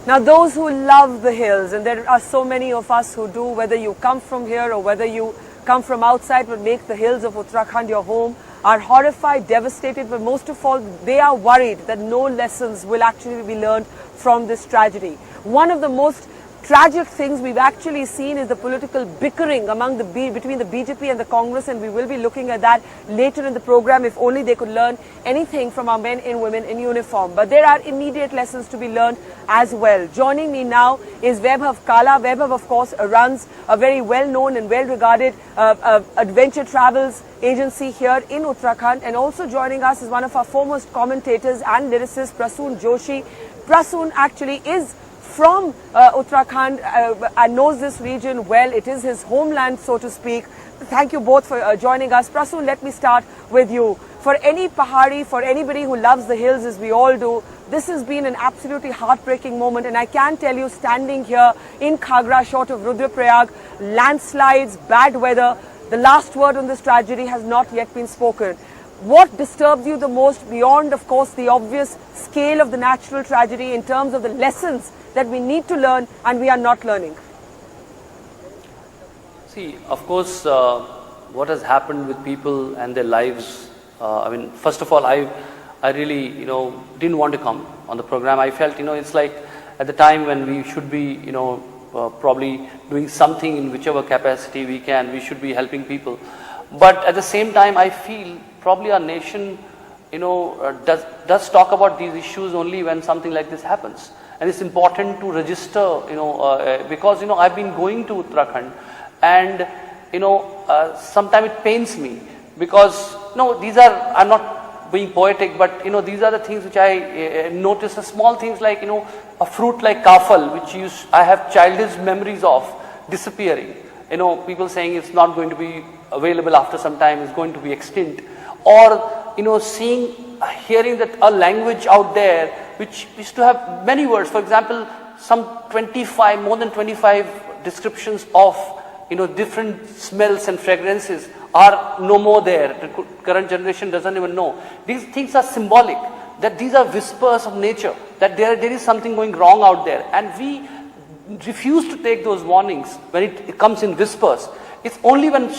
Now those who love the hills, and there are so many of us who do, whether you come from here or whether you come from outside but make the hills of Uttarakhand your home, are horrified, devastated, but most of all they are worried that no lessons will actually be learned from this tragedy. One of the most tragic things we've actually seen is the political bickering between the BJP and the Congress, and we will be looking at that later in the program. If only they could learn anything from our men and women in uniform. But there are immediate lessons to be learned as well. Joining me now is Vaibhav Kala. Vaibhav, of course, runs a very well-known and well-regarded adventure travels agency here in Uttarakhand, and also joining us is one of our foremost commentators and lyricist, Prasoon Joshi. Prasoon actually is from Uttarakhand and knows this region well. It is his homeland, so to speak. Thank you both for joining us. Prasoon, let me start with you. For any Pahari, for anybody who loves the hills as we all do, this has been an absolutely heartbreaking moment, and I can tell you, standing here in Khagra, short of Rudraprayag, landslides, bad weather, the last word on this tragedy has not yet been spoken. What disturbs you the most, beyond, of course, the obvious scale of the natural tragedy, in terms of the lessons that we need to learn and we are not learning? See, of course, what has happened with people and their lives, I mean, first of all, I really, didn't want to come on the program. I felt, it's like at the time when we should be, probably doing something in whichever capacity we can, we should be helping people. But at the same time, I feel probably our nation, does talk about these issues only when something like this happens. And it's important to register, because, I've been going to Uttarakhand, and, sometimes it pains me because, I'm not being poetic, but, these are the things which I notice, the small things like, a fruit like kafal, which I have childish memories of disappearing. People saying it's not going to be available after some time, it's going to be extinct. Or, hearing that a language out there which used to have many words, for example, more than 25 descriptions of, different smells and fragrances are no more there. The current generation doesn't even know. These things are symbolic, that these are whispers of nature, that there is something going wrong out there. And we refuse to take those warnings when it comes in whispers. It's only when,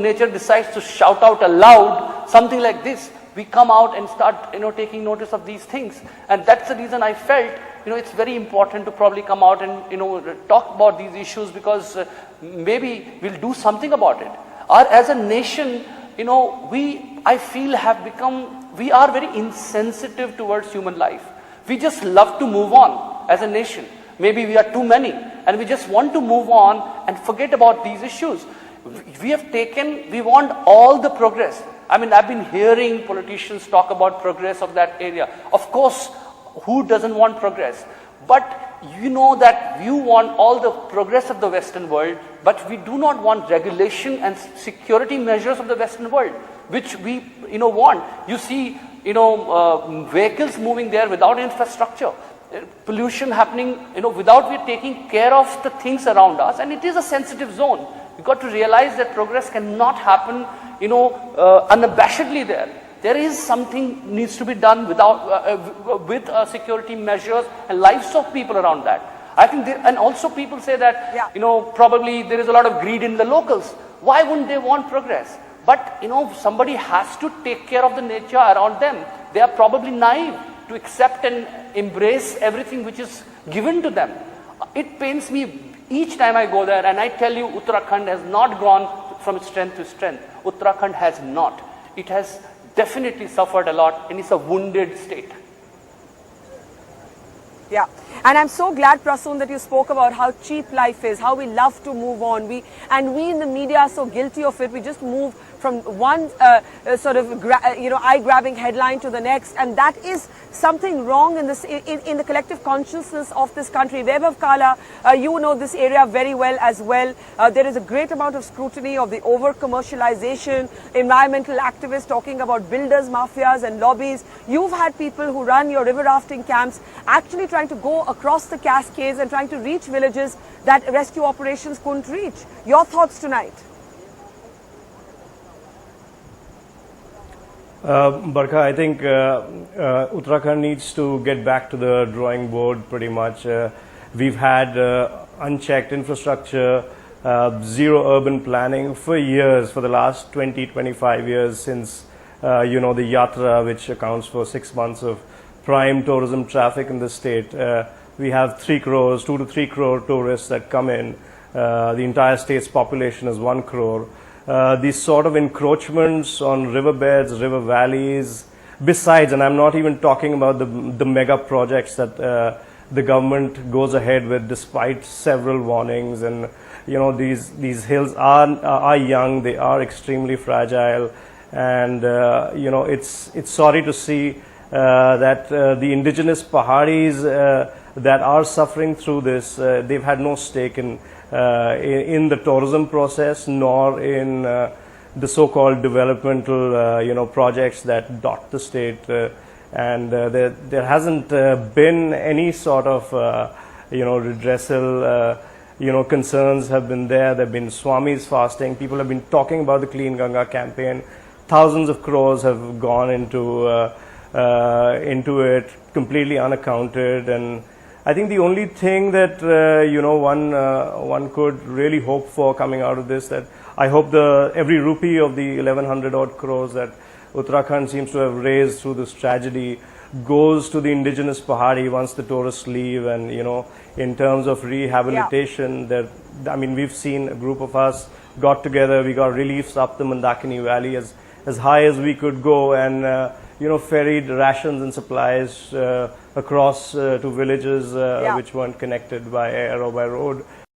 nature decides to shout out aloud something like this, we come out and start, taking notice of these things. And that's the reason I felt, it's very important to probably come out and, talk about these issues, because maybe we'll do something about it. Or as a nation, I feel we are very insensitive towards human life. We just love to move on as a nation. Maybe we are too many, and we just want to move on and forget about these issues. We want all the progress. I mean, I've been hearing politicians talk about progress of that area. Of course, who doesn't want progress? But that you want all the progress of the Western world, but we do not want regulation and security measures of the Western world, which we, want. You see, vehicles moving there without infrastructure. Pollution happening, without we taking care of the things around us, and it is a sensitive zone. You've got to realize that progress cannot happen, unabashedly there. There is something needs to be done with security measures and lives of people around that. I think, and also people say that, probably there is a lot of greed in the locals. Why wouldn't they want progress? But, somebody has to take care of the nature around them. They are probably naive to accept and embrace everything which is given to them. It pains me each time I go there, and I tell you, Uttarakhand has not gone from strength to strength. Uttarakhand has not. It has definitely suffered a lot, and it's a wounded state. Yeah, and I'm so glad, Prasoon, that you spoke about how cheap life is, how we love to move on. We in the media are so guilty of it. We just move from one eye-grabbing headline to the next, and that is something wrong in the collective consciousness of this country. Vaibhav Kala, you know this area very well as well. There is a great amount of scrutiny of the over-commercialization, environmental activists talking about builders, mafias and lobbies. You've had people who run your river rafting camps actually trying to go across the Cascades and trying to reach villages that rescue operations couldn't reach. Your thoughts tonight? Barkha, I think Uttarakhand needs to get back to the drawing board pretty much. We've had unchecked infrastructure, zero urban planning for years, for the last 20-25 years since, the Yatra, which accounts for 6 months of prime tourism traffic in the state. We have 2 to 3 crore tourists that come in. The entire state's population is 1 crore. These sort of encroachments on riverbeds, river valleys, besides, and I'm not even talking about the mega projects that the government goes ahead with despite several warnings. And these hills are young, they are extremely fragile, and it's sorry to see that the indigenous Paharis that are suffering through this, they've had no stake in the tourism process, nor in the so-called developmental projects that dot the state, and there hasn't been any sort of redressal. Concerns have been there. There have been Swamis fasting. People have been talking about the Clean Ganga campaign. Thousands of crores have gone into it, completely unaccounted. And I think the only thing that one could really hope for coming out of this, that I hope every rupee of the 1100 odd crores that Uttarakhand seems to have raised through this tragedy goes to the indigenous Pahari once the tourists leave. And in terms of rehabilitation, we've seen a group of us got together. We got reliefs up the Mandakini Valley as high as we could go, and ferried rations and supplies across to villages which weren't connected by air or by road.